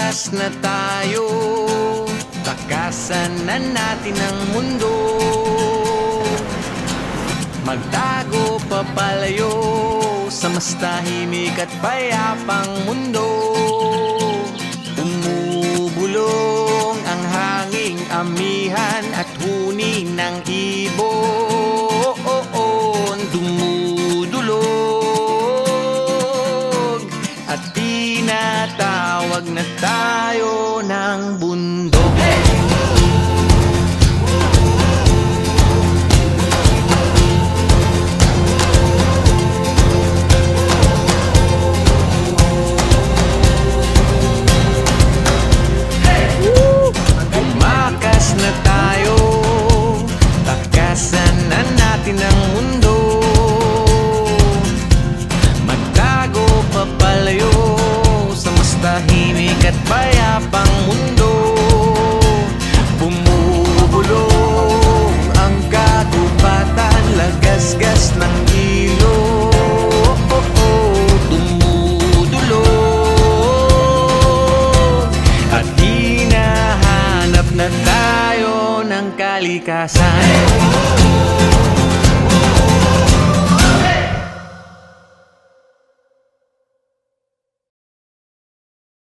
Lumakas na tayo, takasan na natin ang mundo. Magtago papalayo sa mas tahimik at payapang mundo. Umubulong ang hanging amihan at huni ng ibon. Dumudulog at tinatawag na tayo ng bundok. Lumakas na tayo, takasan na natin ang mundo. Magtago papalayo sa mas tahimik at payapang mundo. Bumubulong ang kagubatan, lagasgas ng ilog. Dumudulog at hinahanap na tayo ng kalikasan.